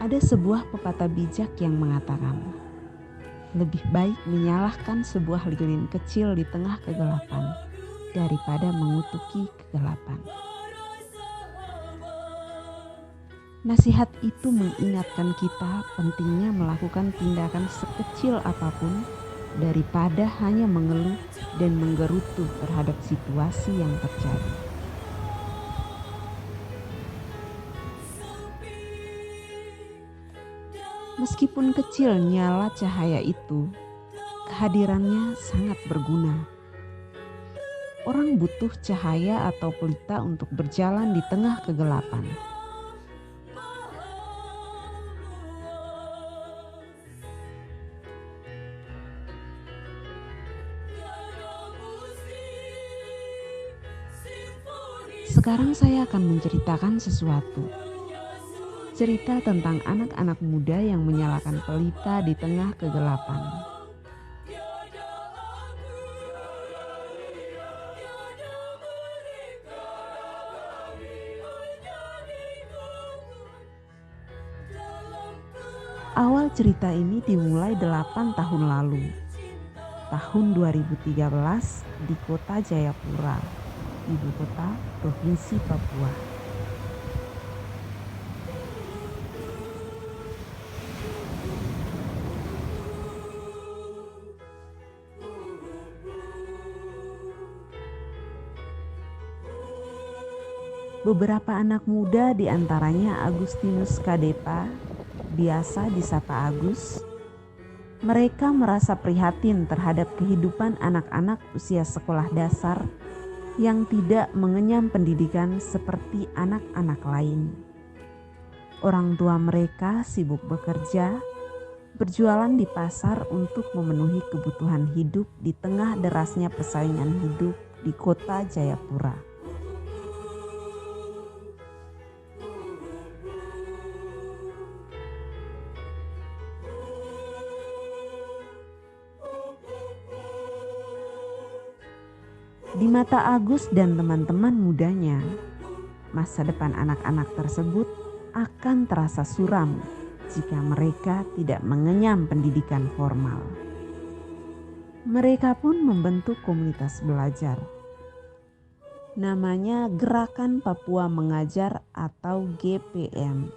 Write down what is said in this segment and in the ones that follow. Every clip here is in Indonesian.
Ada sebuah pepatah bijak yang mengatakan, lebih baik menyalahkan sebuah lilin kecil di tengah kegelapan daripada mengutuki kegelapan. Nasihat itu mengingatkan kita pentingnya melakukan tindakan sekecil apapun daripada hanya mengeluh dan menggerutu terhadap situasi yang terjadi. Meskipun kecil nyala cahaya itu, kehadirannya sangat berguna. Orang butuh cahaya atau pelita untuk berjalan di tengah kegelapan. Sekarang saya akan menceritakan sesuatu. Cerita tentang anak-anak muda yang menyalakan pelita di tengah kegelapan. Awal cerita ini dimulai 8 tahun lalu, tahun 2013 di kota Jayapura, ibu kota Provinsi Papua. Beberapa anak muda diantaranya Agustinus Kadepa, biasa disapa Agus. Mereka merasa prihatin terhadap kehidupan anak-anak usia sekolah dasar yang tidak mengenyam pendidikan seperti anak-anak lain. Orang tua mereka sibuk bekerja, berjualan di pasar untuk memenuhi kebutuhan hidup di tengah derasnya persaingan hidup di kota Jayapura. Di mata Agus dan teman-teman mudanya, masa depan anak-anak tersebut akan terasa suram jika mereka tidak mengenyam pendidikan formal. Mereka pun membentuk komunitas belajar. Namanya Gerakan Papua Mengajar atau GPM.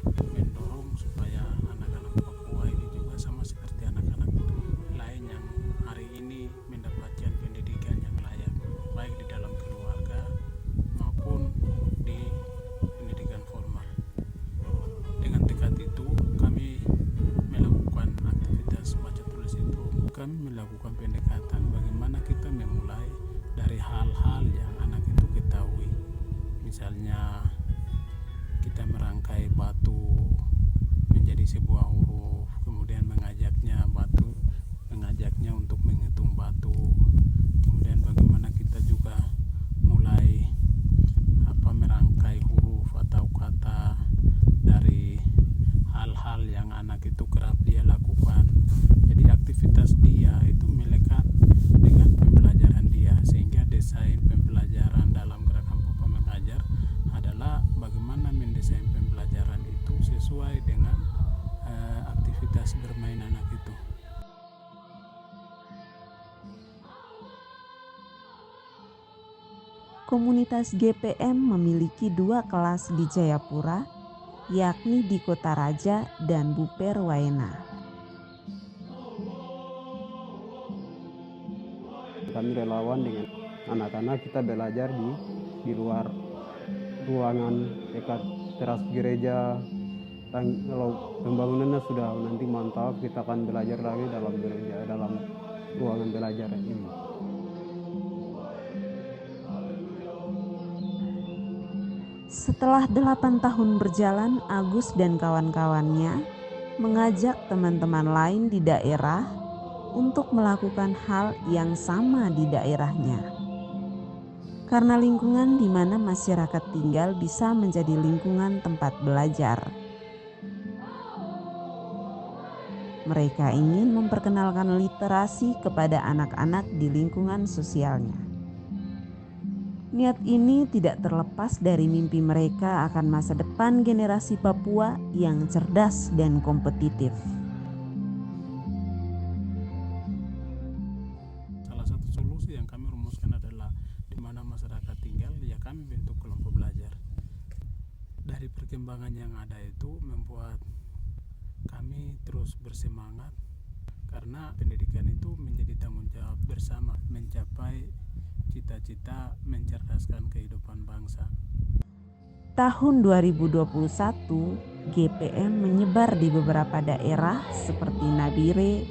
Mendorong supaya anak-anak Papua ini juga sama seperti anak-anak lain yang hari ini mendapatkan pendidikan yang layak, baik di dalam keluarga maupun di pendidikan formal. Dengan tekad itu kami melakukan aktivitas baca tulis itu. Kami melakukan pendekatan bagaimana kita memulai dari hal-hal yang anak itu ketahui. Misalnya kita merangkai batu menjadi sebuah huruf, kemudian mengajaknya untuk menghitung batu. Kemudian bagaimana kita juga mulai merangkai huruf atau kata dari hal-hal yang anak itu kerap dia lakukan. Jadi aktivitas dia itu melekat dengan pembelajaran dia, sehingga desain pembelajaran dalam Gerakan Papua Mengajar adalah bagaimana mendesain pembelajaran itu sesuai dengan aktivitas bermain anak itu. Komunitas GPM memiliki 2 kelas di Jayapura, yakni di Kota Raja dan Buper Waena. Kami relawan dengan anak-anak, kita belajar di luar ruangan dekat teras gereja. Dan kalau pembangunannya sudah nanti mantap, kita akan belajar lagi dalam gereja, dalam ruangan belajar ini. Setelah 8 tahun berjalan, Agus dan kawan-kawannya mengajak teman-teman lain di daerah untuk melakukan hal yang sama di daerahnya. Karena lingkungan di mana masyarakat tinggal bisa menjadi lingkungan tempat belajar. Mereka ingin memperkenalkan literasi kepada anak-anak di lingkungan sosialnya. Niat ini tidak terlepas dari mimpi mereka akan masa depan generasi Papua yang cerdas dan kompetitif. Salah satu solusi yang kami rumuskan adalah di mana masyarakat tinggal, ya kami bentuk kelompok belajar. Dari perkembangan yang ada itu membuat kami terus bersemangat, karena pendidikan itu menjadi tanggung jawab bersama mencapai cita-cita mencerdaskan kehidupan bangsa. Tahun 2021, GPM menyebar di beberapa daerah seperti Nabire,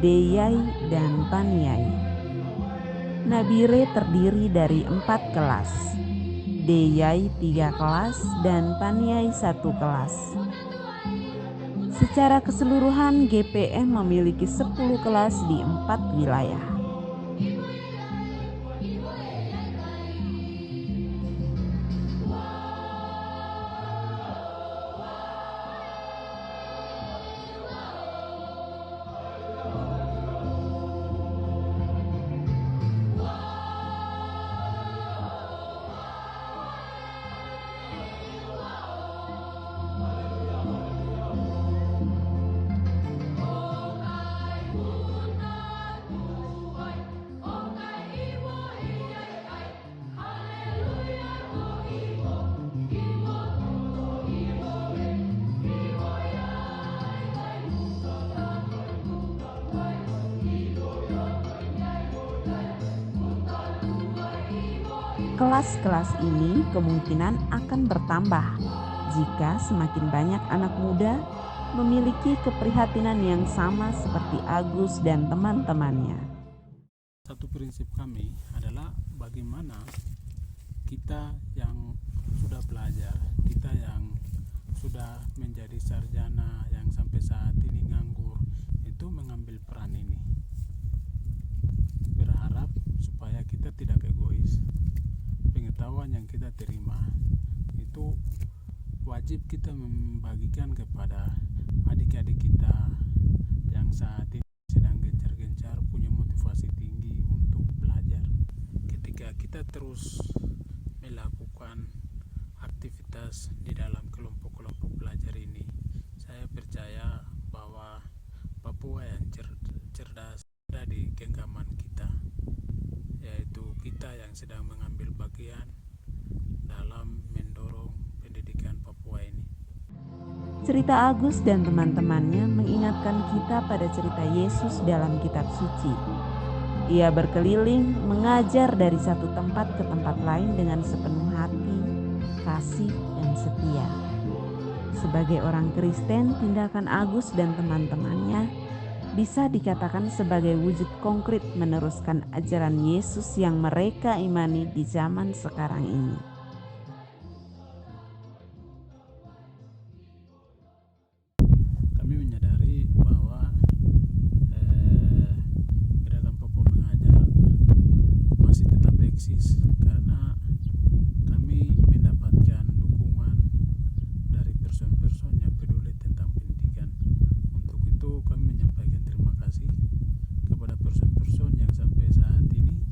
Deyai, dan Paniai. Nabire terdiri dari 4 kelas, Deyai 3 kelas, dan Paniai 1 kelas. Secara keseluruhan, GPM memiliki 10 kelas di 4 wilayah. Kelas-kelas ini kemungkinan akan bertambah jika semakin banyak anak muda memiliki keprihatinan yang sama seperti Agus dan teman-temannya. Satu prinsip kami adalah bagaimana kita yang sudah belajar, kita yang sudah menjadi sarjana, yang sampai saat ini nganggur, itu mengambil peran ini. Berharap supaya kita tidak egois. Pengetahuan yang kita terima itu wajib kita membagikan kepada adik-adik kita yang saat ini sedang gencar-gencar punya motivasi tinggi untuk belajar. Ketika kita terus melakukan aktivitas di dalam kelompok-kelompok belajar ini, saya percaya bahwa Papua yang cerdas ada di genggaman kita, yaitu kita yang sedang mengambil bagian dalam mendorong pendidikan Papua ini. Cerita Agus dan teman-temannya mengingatkan kita pada cerita Yesus dalam kitab suci. Ia berkeliling mengajar dari satu tempat ke tempat lain dengan sepenuh hati, kasih, dan setia. Sebagai orang Kristen, tindakan Agus dan teman-temannya bisa dikatakan sebagai wujud konkret meneruskan ajaran Yesus yang mereka imani di zaman sekarang ini. Kami menyadari bahwa gerakan Papua Mengajar masih tetap eksis karena kami mendapatkan dukungan dari person-person yang peduli tentang pendidikan. Untuk itu kami menyampaikan terima kasih kepada person-person yang sampai saat ini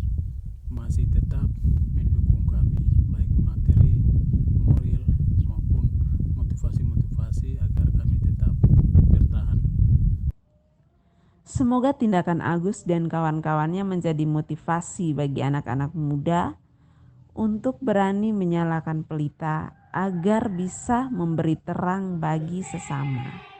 masih tetap mendukung kami, baik materi, moral, maupun motivasi-motivasi agar kami tetap bertahan. Semoga tindakan Agus dan kawan-kawannya menjadi motivasi bagi anak-anak muda untuk berani menyalakan pelita agar bisa memberi terang bagi sesama.